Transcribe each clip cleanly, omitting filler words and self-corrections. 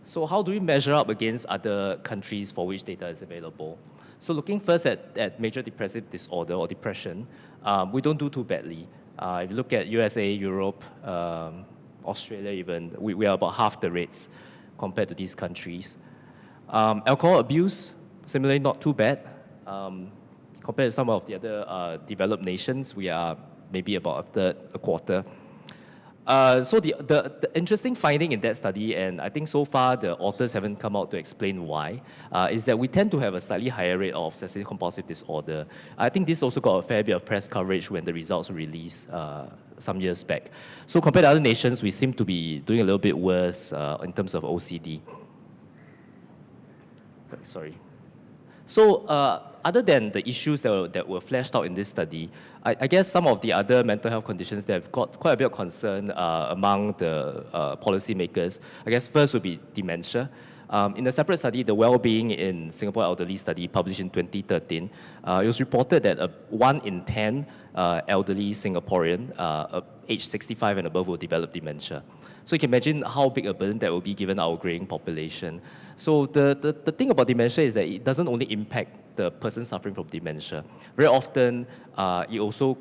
So how do we measure up against other countries for which data is available? So looking first at major depressive disorder or depression, we don't do too badly. If you look at USA, Europe, Australia even, we are about half the rates compared to these countries. Alcohol abuse, similarly not too bad. Compared to some of the other developed nations, we are maybe about a third, a quarter. So the interesting finding in that study, and I think so far the authors haven't come out to explain why, is that we tend to have a slightly higher rate of obsessive compulsive disorder. I think this also got a fair bit of press coverage when the results were released some years back. So compared to other nations, we seem to be doing a little bit worse in terms of OCD. Sorry. So other than the issues that were fleshed out in this study, I guess some of the other mental health conditions that have got quite a bit of concern among the policymakers, I guess first would be dementia. In a separate study, the Well-Being in Singapore Elderly study published in 2013, it was reported that 1 in 10 elderly Singaporean aged 65 and above will develop dementia. So you can imagine how big a burden that will be given our graying population. So the thing about dementia is that it doesn't only impact the person suffering from dementia. Very often, it also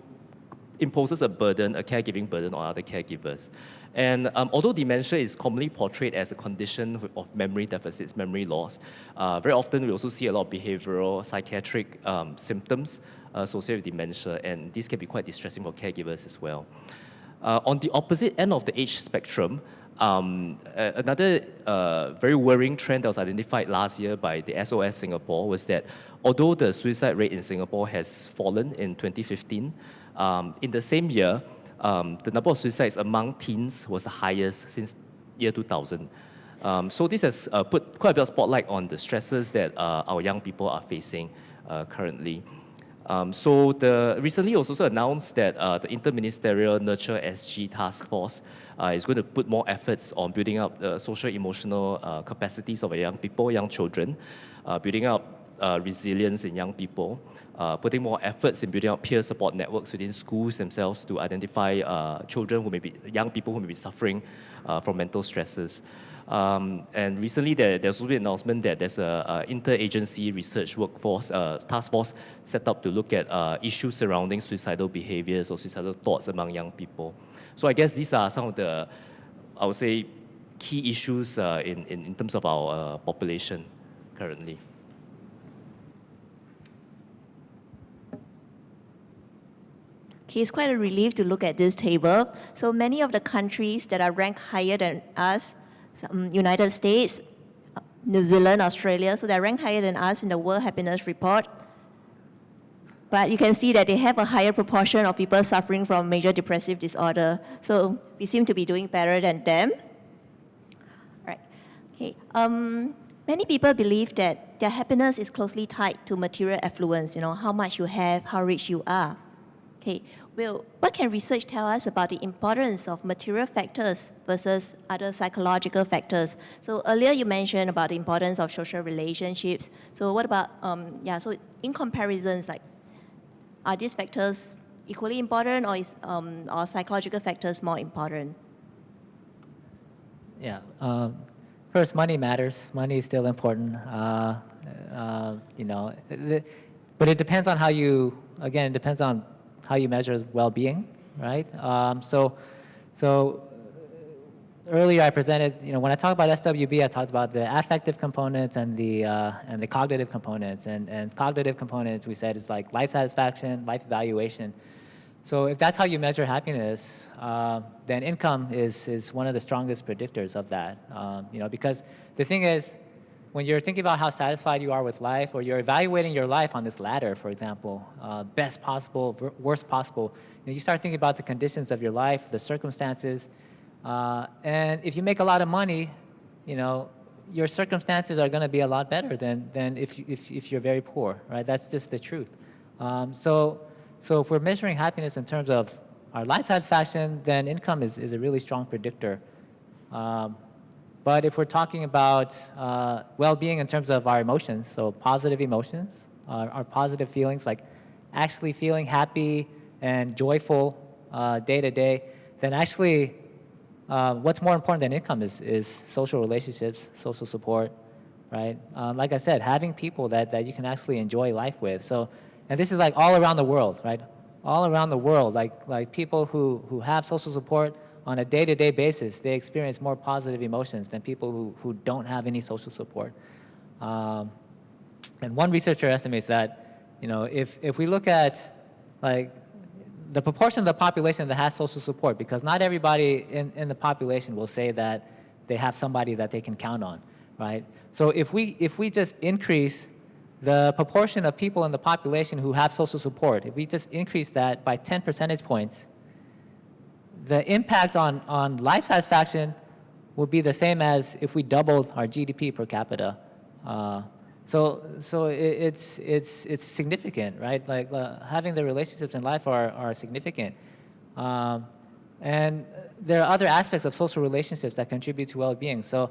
imposes a burden, a caregiving burden on other caregivers. And although dementia is commonly portrayed as a condition of memory deficits, memory loss, very often we also see a lot of behavioral, psychiatric symptoms associated with dementia, and these can be quite distressing for caregivers as well. On the opposite end of the age spectrum, another very worrying trend that was identified last year by the SOS Singapore was that although the suicide rate in Singapore has fallen in 2015, in the same year, the number of suicides among teens was the highest since year 2000. So this has put quite a bit of spotlight on the stresses that our young people are facing currently. So recently it was also announced that the Interministerial Nurture SG Task Force is going to put more efforts on building up the social emotional capacities of our young people, young children, building up resilience in young people, putting more efforts in building up peer support networks within schools themselves to identify young people who may be suffering from mental stresses. And recently there's also been an announcement that there's an interagency research workforce, task force set up to look at issues surrounding suicidal behaviors or suicidal thoughts among young people. So I guess these are some of the, I would say, key issues in terms of our population currently. Okay, it's quite a relief to look at this table. So many of the countries that are ranked higher than us, United States, New Zealand, Australia, so they're ranked higher than us in the World Happiness Report. But you can see that they have a higher proportion of people suffering from major depressive disorder. So we seem to be doing better than them. Right. Okay. Many people believe that their happiness is closely tied to material affluence, how much you have, how rich you are. Okay. Well, what can research tell us about the importance of material factors versus other psychological factors? So earlier you mentioned about the importance of social relationships. So what about, so in comparisons, are these factors equally important, or are psychological factors more important? Yeah. First, money matters. Money is still important. But it depends on it depends on how you measure well-being, right? So earlier I presented, when I talk about SWB, I talked about the affective components and the cognitive components. And cognitive components, we said, is like life satisfaction, life evaluation. So if that's how you measure happiness, then income is one of the strongest predictors of that. Because the thing is, when you're thinking about how satisfied you are with life, or you're evaluating your life on this ladder, for example, best possible, worst possible, you start thinking about the conditions of your life, the circumstances, and if you make a lot of money, your circumstances are going to be a lot better than if you're very poor, right? That's just the truth. So if we're measuring happiness in terms of our life satisfaction, then income is a really strong predictor. But if we're talking about well-being in terms of our emotions, so positive emotions, our positive feelings, like actually feeling happy and joyful day to day, then actually what's more important than income is social relationships, social support, right? Like I said, having people that you can actually enjoy life with. So, and this is like all around the world, right? All around the world, like people who have social support on a day-to-day basis, they experience more positive emotions than people who don't have any social support. And one researcher estimates that, if we look at like the proportion of the population that has social support, because not everybody in the population will say that they have somebody that they can count on, right? So if we just increase the proportion of people in the population who have social support, if we just increase that by 10 percentage points, the impact on life satisfaction will be the same as if we doubled our GDP per capita. So it's significant, right? Like having the relationships in life are significant. And there are other aspects of social relationships that contribute to well-being. So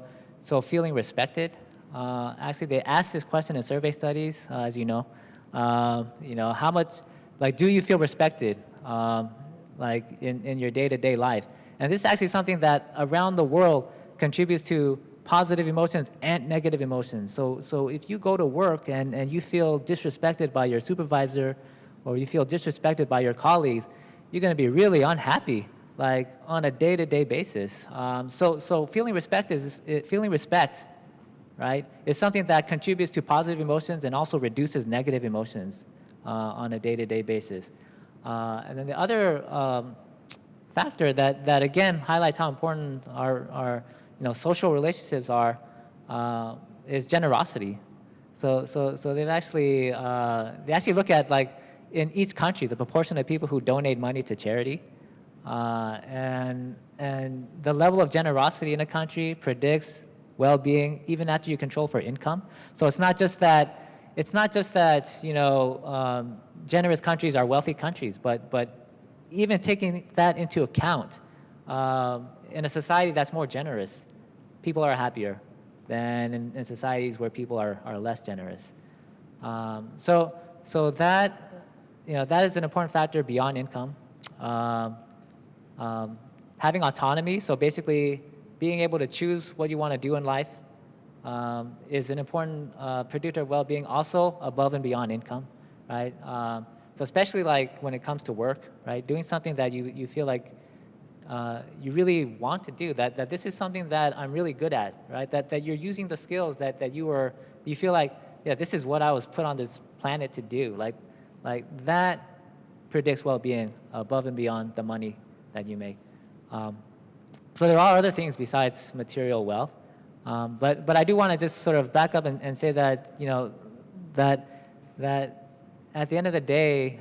feeling respected. Actually, they asked this question in survey studies, as you know. How much, like, do you feel respected, like in your day-to-day life? And this is actually something that around the world contributes to positive emotions and negative emotions. So if you go to work and you feel disrespected by your supervisor, or you feel disrespected by your colleagues, you're going to be really unhappy, like on a day-to-day basis. So feeling respect right, is something that contributes to positive emotions and also reduces negative emotions on a day-to-day basis. And then the other factor that again highlights how important our social relationships are is generosity. So they actually look at, like, in each country the proportion of people who donate money to charity, and the level of generosity in a country predicts well-being even after you control for income. So it's not just that generous countries are wealthy countries, but even taking that into account, in a society that's more generous, people are happier than in societies where people are less generous. So that is an important factor beyond income. Having autonomy, so basically being able to choose what you want to do in life, is an important predictor of well-being, also above and beyond income, right? So especially like when it comes to work, right? Doing something that you feel like you really want to do, that this is something that I'm really good at, right? That you're using the skills that you feel like, yeah, this is what I was put on this planet to do. Like that predicts well-being above and beyond the money that you make. So there are other things besides material wealth, but I do want to just sort of back up and say that that at the end of the day,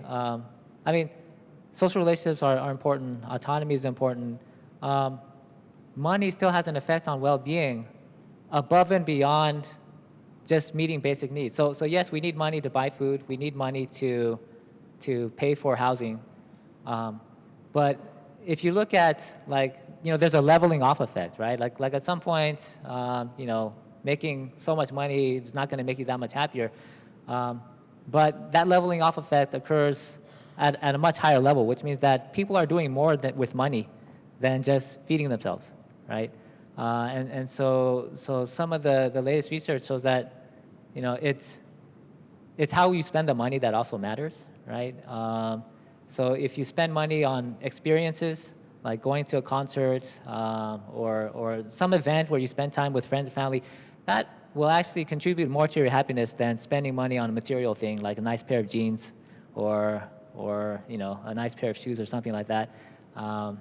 social relationships are important. Autonomy is important. Money still has an effect on well-being above and beyond just meeting basic needs. So yes, we need money to buy food. We need money to pay for housing. But if you look at, there's a leveling off effect, right? Like at some point, making so much money is not going to make you that much happier. But that leveling off effect occurs at a much higher level, which means that people are doing more with money than just feeding themselves, right? And so some of the latest research shows that, it's how you spend the money that also matters, right? So if you spend money on experiences, like going to a concert, or some event where you spend time with friends and family, that will actually contribute more to your happiness than spending money on a material thing like a nice pair of jeans or a nice pair of shoes or something like that. And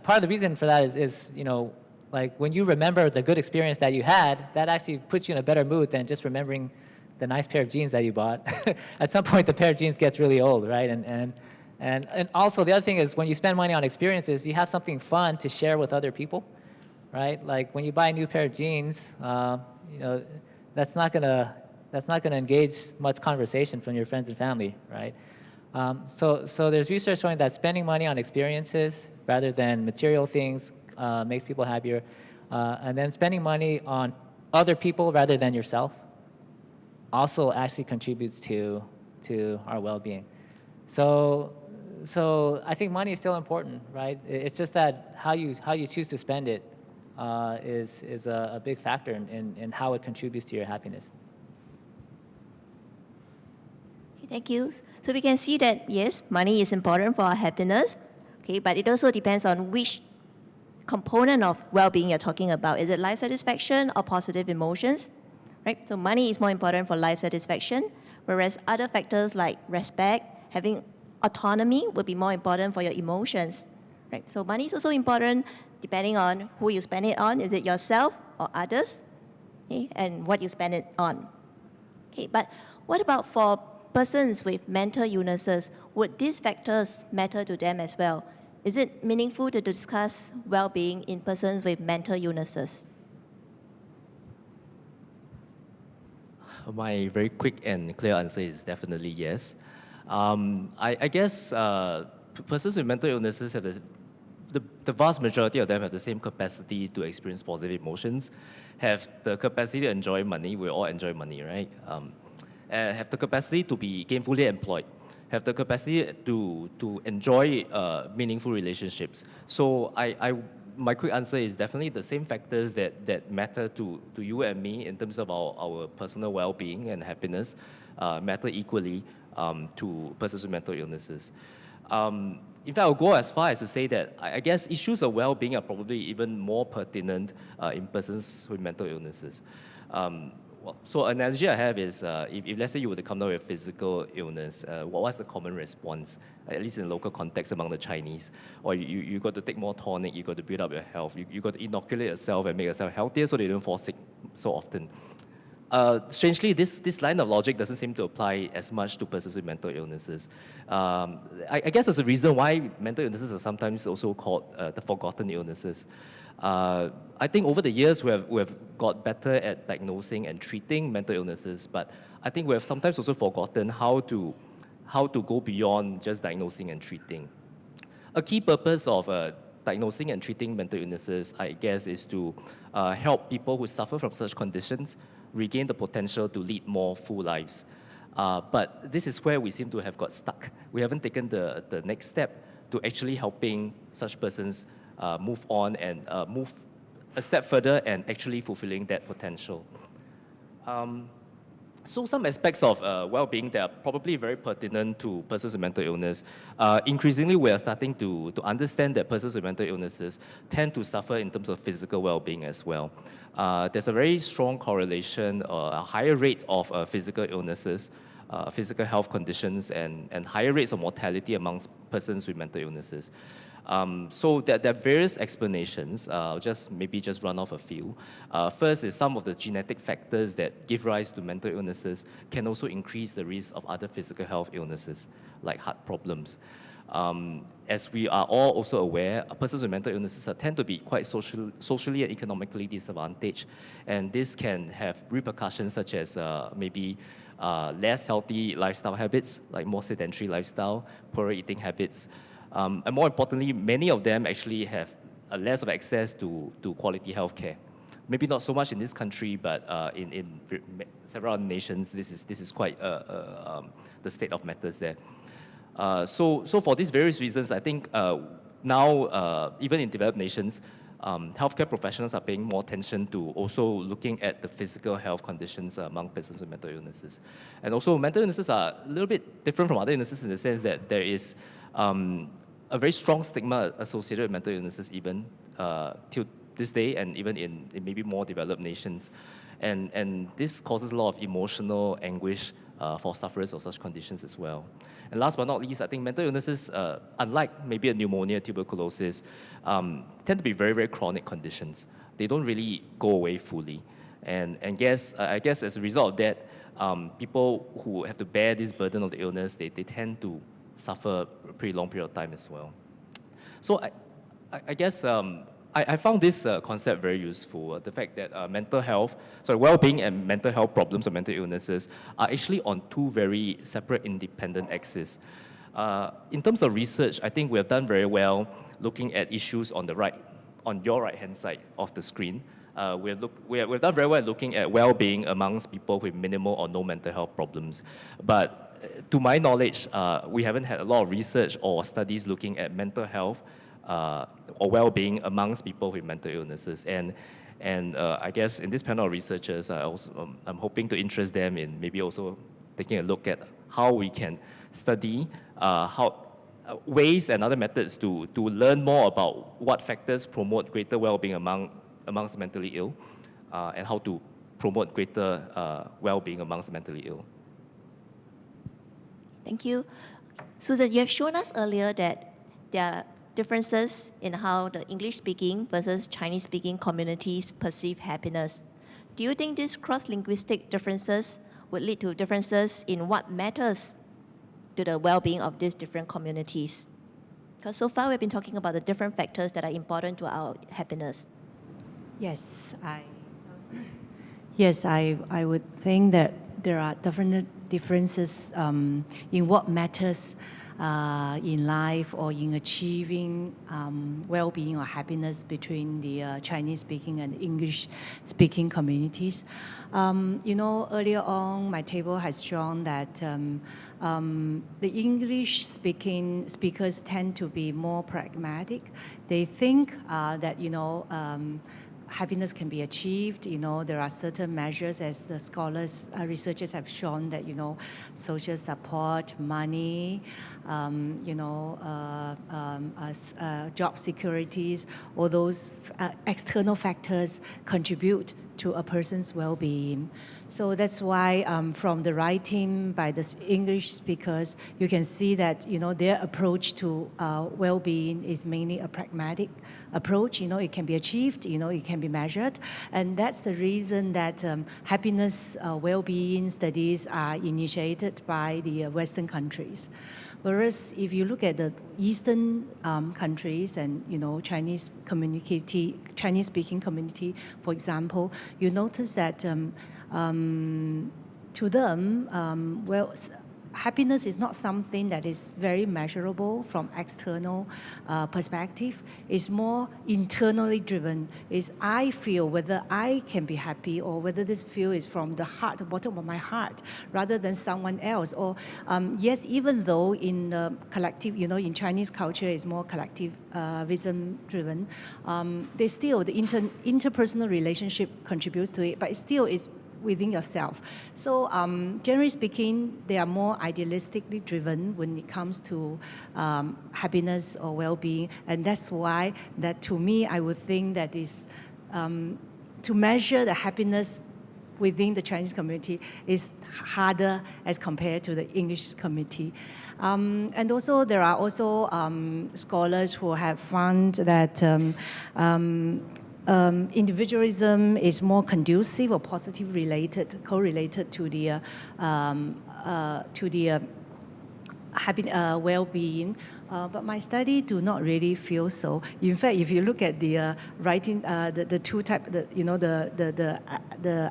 part of the reason for that is like when you remember the good experience that you had, that actually puts you in a better mood than just remembering the nice pair of jeans that you bought. At some point, the pair of jeans gets really old, right? And also the other thing is when you spend money on experiences, you have something fun to share with other people, right? Like when you buy a new pair of jeans, that's not gonna engage much conversation from your friends and family, right? So there's research showing that spending money on experiences rather than material things makes people happier, and then spending money on other people rather than yourself also actually contributes to our well-being. So So I think money is still important, right? It's just that how you choose to spend it is a big factor in how it contributes to your happiness. Okay, thank you. So we can see that yes, money is important for our happiness, okay, but it also depends on which component of well-being you're talking about. Is it life satisfaction or positive emotions? Right? So money is more important for life satisfaction, whereas other factors like respect, having autonomy will be more important for your emotions. Right? So money is also important depending on who you spend it on. Is it yourself or others? Okay? And what you spend it on. Okay, but what about for persons with mental illnesses? Would these factors matter to them as well? Is it meaningful to discuss well-being in persons with mental illnesses? My very quick and clear answer is definitely yes. I guess persons with mental illnesses have the vast majority of them have the same capacity to experience positive emotions, have the capacity to enjoy money. We all enjoy money, right? Have the capacity to be gainfully employed, have the capacity to enjoy meaningful relationships. So my quick answer is definitely the same factors that matter to you and me in terms of our personal well-being and happiness matter equally to persons with mental illnesses. In fact, I'll go as far as to say that I guess issues of well-being are probably even more pertinent in persons with mental illnesses. So an analogy I have is if let's say you were to come down with physical illness, what's the common response, at least in local context among the Chinese? Or you got to take more tonic, you got to build up your health, you got to inoculate yourself and make yourself healthier so they don't fall sick so often. Strangely, this line of logic doesn't seem to apply as much to persons with mental illnesses. I guess there's a reason why mental illnesses are sometimes also called the forgotten illnesses. I think over the years we have got better at diagnosing and treating mental illnesses, but I think we have sometimes also forgotten how to go beyond just diagnosing and treating. A key purpose of diagnosing and treating mental illnesses, I guess, is to help people who suffer from such conditions regain the potential to lead more full lives. But this is where we seem to have got stuck. We haven't taken the next step to actually helping such persons move on and move a step further and actually fulfilling that potential. So some aspects of well-being that are probably very pertinent to persons with mental illness. Increasingly, we are starting to understand that persons with mental illnesses tend to suffer in terms of physical well-being as well. There's a very strong correlation, a higher rate of physical illnesses, physical health conditions, and higher rates of mortality amongst persons with mental illnesses. So there are various explanations. I'll maybe just run off a few. First is some of the genetic factors that give rise to mental illnesses can also increase the risk of other physical health illnesses, like heart problems. As we are all also aware, persons with mental illnesses tend to be quite socially and economically disadvantaged, and this can have repercussions such as maybe less healthy lifestyle habits, like more sedentary lifestyle, poorer eating habits, and more importantly, many of them actually have less of access to quality health care. Maybe not so much in this country, but in several other nations, this is quite the state of matters there. So for these various reasons, I think now, even in developed nations, healthcare professionals are paying more attention to also looking at the physical health conditions among persons with mental illnesses. And also, mental illnesses are a little bit different from other illnesses in the sense that there is a very strong stigma associated with mental illnesses even till this day, and even in maybe more developed nations. And this causes a lot of emotional anguish for sufferers of such conditions as well. And last but not least, I think mental illnesses, unlike maybe a pneumonia, tuberculosis, tend to be very, very chronic conditions. They don't really go away fully. And I guess as a result of that, people who have to bear this burden of the illness, they tend to suffer a pretty long period of time as well. So I guess I found this concept very useful, the fact that well-being and mental health problems or mental illnesses are actually on two very separate independent axes. In terms of research, I think we have done very well looking at issues on your right-hand side of the screen. We've done very well looking at well-being amongst people with minimal or no mental health problems. But to my knowledge, we haven't had a lot of research or studies looking at mental health or well-being amongst people with mental illnesses. And I guess in this panel of researchers, I'm hoping to interest them in maybe also taking a look at how we can study ways and other methods to learn more about what factors promote greater well-being amongst mentally ill, and how to promote greater well-being amongst mentally ill. Thank you. Susan, you have shown us earlier that there are differences in how the English-speaking versus Chinese-speaking communities perceive happiness. Do you think these cross-linguistic differences would lead to differences in what matters to the well-being of these different communities? Because so far we've been talking about the different factors that are important to our happiness. Yes, I would think that there are definite differences in what matters in life or in achieving well-being or happiness between the Chinese-speaking and English-speaking communities. Earlier on, my table has shown that the English-speaking speakers tend to be more pragmatic. They think that, happiness can be achieved. There are certain measures, as the scholars, researchers have shown, that, social support, money, job securities, all those external factors contribute to a person's well-being. So that's why from the writing by the English speakers, you can see that their approach to well-being is mainly a pragmatic approach. It can be achieved, it can be measured, and that's the reason that happiness well-being studies are initiated by the Western countries. Whereas if you look at the Eastern countries and Chinese-speaking community, for example, you notice that to them, happiness is not something that is very measurable from external perspective. It's more internally driven. It's I feel whether I can be happy or whether this feel is from the heart, the bottom of my heart, rather than someone else. Or yes, even though in the collective, in Chinese culture is more collectivism driven, they still, the interpersonal relationship contributes to it, but it still is within yourself. So generally speaking, they are more idealistically driven when it comes to happiness or well-being, and that's why that to me, I would think that is to measure the happiness within the Chinese community is harder as compared to the English community. And also there are also scholars who have found that individualism is more conducive or positive correlated to the well-being. But my study do not really feel so. In fact, if you look at the writing, the two type, the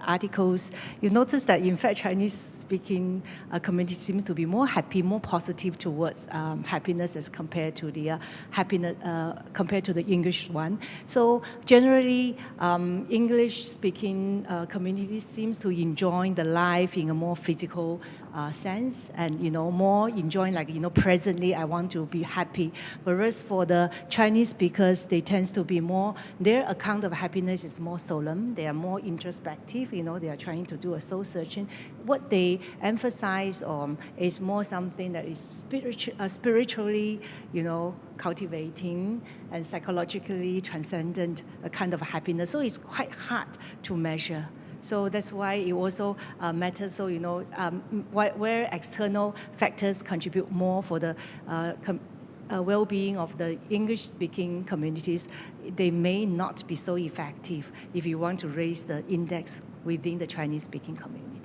articles, you notice that in fact Chinese-speaking community seems to be more happy, more positive towards happiness as compared to the English one. So generally, English-speaking community seems to enjoy the life in a more physical sense, and more enjoying, like presently I want to be happy. Whereas for the Chinese speakers, they tend to be more, their account of happiness is more solemn. They are more introspective. They are trying to do a soul searching. What they emphasize on is more something that is spiritually, cultivating and psychologically transcendent, a kind of happiness. So it's quite hard to measure. So that's why it also matters. So, where external factors contribute more for the well-being of the English-speaking communities, they may not be so effective if you want to raise the index within the Chinese-speaking community.